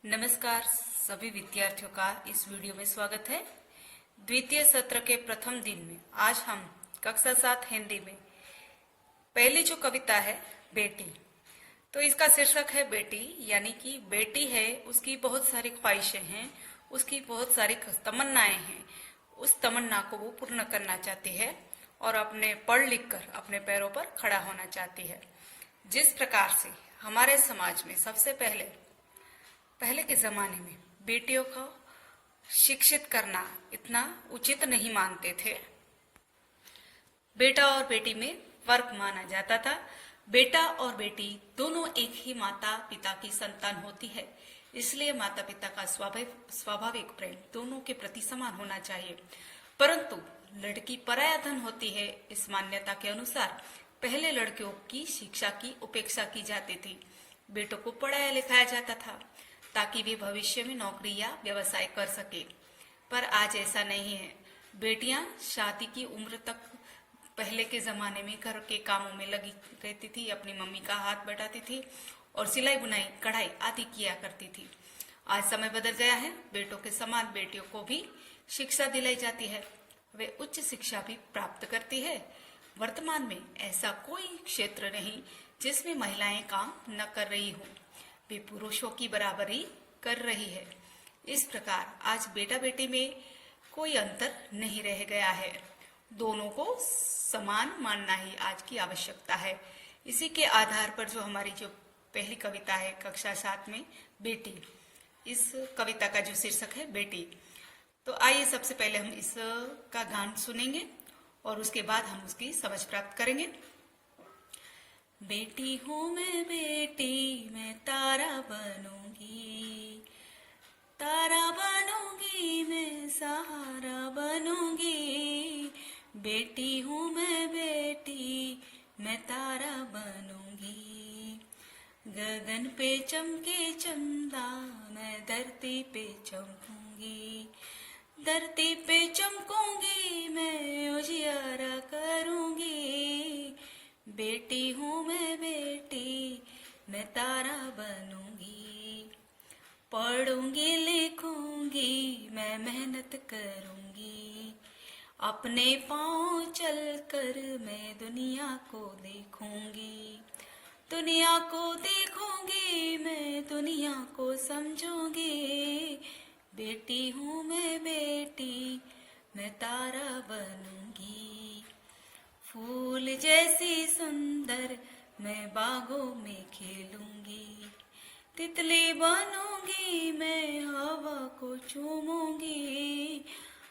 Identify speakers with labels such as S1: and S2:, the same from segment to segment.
S1: नमस्कार सभी विद्यार्थियों का इस वीडियो में स्वागत है। द्वितीय सत्र के प्रथम दिन में आज हम कक्षा 7 हिंदी में पहली जो कविता है बेटी, तो इसका शीर्षक है बेटी, यानी कि बेटी है, उसकी बहुत सारी ख्वाहिशें हैं, उसकी बहुत सारी तमन्नाएं हैं। उस तमन्ना को वो पूर्ण करना चाहती है और अपने पढ़ लिख कर अपने पैरों पर खड़ा होना चाहती है। जिस प्रकार से हमारे समाज में सबसे पहले के जमाने में बेटियों को शिक्षित करना इतना उचित नहीं मानते थे। बेटा और बेटी में फर्क माना जाता था। बेटा और बेटी दोनों एक ही माता पिता की संतान होती है, इसलिए माता पिता का स्वाभाविक प्रेम दोनों के प्रति समान होना चाहिए। परंतु लड़की पराया धन होती है, इस मान्यता के अनुसार पहले लड़कियों की शिक्षा की उपेक्षा की जाती थी। बेटों को पढ़ाया लिखाया जाता था ताकि वे भविष्य में नौकरी या व्यवसाय कर सके। पर आज ऐसा नहीं है। बेटियां शादी की उम्र तक पहले के जमाने में घर के कामों में लगी रहती थी, अपनी मम्मी का हाथ बटाती थी और सिलाई बुनाई कढ़ाई आदि किया करती थी। आज समय बदल गया है। बेटों के समान बेटियों को भी शिक्षा दिलाई जाती है, वे उच्च शिक्षा भी प्राप्त करती है। वर्तमान में ऐसा कोई क्षेत्र नहीं जिसमें महिलाएं काम न कर रही हो, वे पुरुषों की बराबरी कर रही है। इस प्रकार आज बेटा बेटी में कोई अंतर नहीं रह गया है, दोनों को समान मानना ही आज की आवश्यकता है। इसी के आधार पर जो हमारी जो पहली कविता है कक्षा 7 में बेटी, इस कविता का जो शीर्षक है बेटी, तो आइए सबसे पहले हम इसका गान सुनेंगे और उसके बाद हम उसकी समझ प्राप्त करेंगे। बेटी हूँ मैं बेटी, मैं तारा बनूंगी, तारा बनूंगी, मैं सहारा बनूंगी। बेटी हूँ मैं बेटी, मैं तारा बनूंगी। गगन पे चमके चंदा, मैं धरती पे चमकूंगी, धरती पे चमकूंगी, मैं उजियारा करूंगी। बेटी हूँ मैं बेटी, मैं तारा बनूंगी। पढ़ूंगी लिखूंगी, मैं मेहनत करूंगी, अपने पाँव चलकर मैं दुनिया को देखूंगी, दुनिया को देखूंगी, मैं दुनिया को समझूंगी। बेटी हूँ मैं बेटी, मैं तारा बनूंगी। फूल जैसी सुंदर मैं बागों में खेलूंगी, तितली बनूंगी, मैं हवा को चूमूंगी,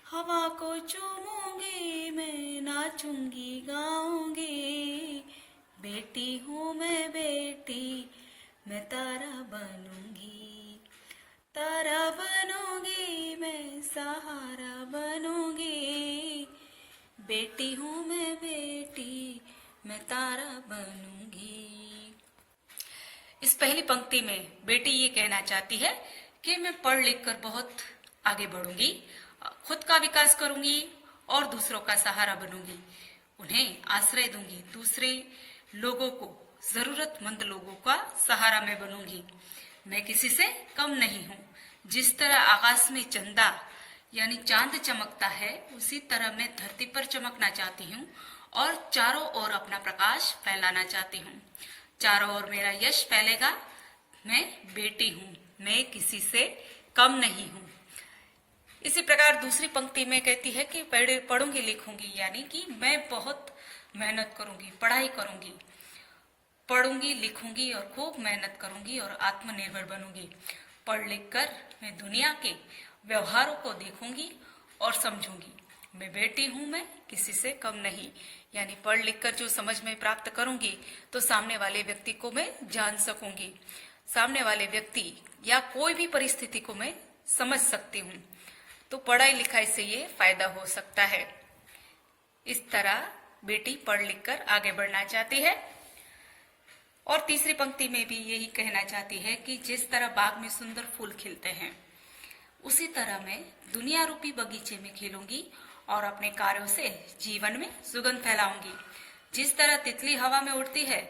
S1: हवा को चूमूंगी, मैं नाचूंगी गाऊंगी। बेटी हूँ मैं बेटी, मैं तारा बनूंगी, तारा बनूंगी, मैं सहारा बनूंगी। बेटी हूँ मैं बेटी, मैं तारा बनूंगी। इस पहली पंक्ति में बेटी ये कहना चाहती है कि मैं पढ़ लिख कर बहुत आगे बढ़ूंगी, खुद का विकास करूंगी और दूसरों का सहारा बनूंगी, उन्हें आश्रय दूंगी, दूसरे लोगों को, जरूरतमंद लोगों का सहारा मैं बनूंगी। मैं किसी से कम नहीं हूँ। जिस तरह आकाश में चंदा यानी चांद चमकता है, उसी तरह मैं धरती पर चमकना चाहती हूँ और चारों ओर अपना प्रकाश फैलाना चाहती हूँ। चारों ओर मेरा यश फैलेगा। मैं बेटी हूँ, मैं किसी से कम नहीं हूँ। इसी प्रकार दूसरी पंक्ति में कहती है कि पढ़ूंगी लिखूंगी, यानी कि मैं बहुत मेहनत करूंगी, पढ़ाई करूंगी, पढ़ूंगी लिखूंगी और खूब मेहनत करूंगी और आत्मनिर्भर बनूंगी। पढ़ लिख कर मैं दुनिया के व्यवहारों को देखूंगी और समझूंगी। मैं बेटी हूँ, मैं किसी से कम नहीं, यानी पढ़ लिख कर जो समझ में प्राप्त करूंगी तो सामने वाले व्यक्ति को मैं जान सकूंगी, सामने वाले व्यक्ति या कोई भी परिस्थिति को मैं समझ सकती हूँ। तो पढ़ाई लिखाई से ये फायदा हो सकता है। इस तरह बेटी पढ़ लिख कर आगे बढ़ना चाहती है। और तीसरी पंक्ति में भी यही कहना चाहती है कि जिस तरह बाग में सुंदर फूल खिलते हैं, उसी तरह मैं दुनिया रूपी बगीचे में खेलूंगी और अपने कार्यों से जीवन में सुगंध फैलाऊंगी। जिस तरह तितली हवा में उड़ती है,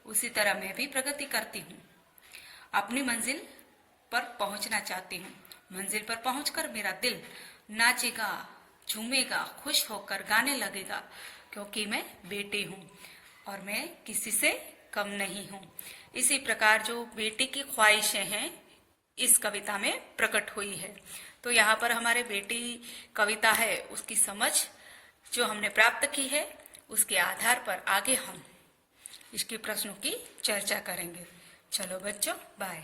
S1: उसी तरह मैं भी प्रगति करती हूँ। अपनी मंजिल पर पहुंचना चाहती हूँ। मंजिल पर पहुंचकर मेरा दिल नाचेगा, झूमेगा, खुश होकर गाने लगेगा, क्योंकि मैं बेटी हूँ और मैं किसी से कम नहीं हूँ। इसी प्रकार जो बेटी की ख्वाहिशें हैं इस कविता में प्रकट हुई है। तो यहाँ पर हमारे बेटी कविता है उसकी समझ जो हमने प्राप्त की है, उसके आधार पर आगे हम इसके प्रश्नों की चर्चा करेंगे। चलो बच्चों, बाय।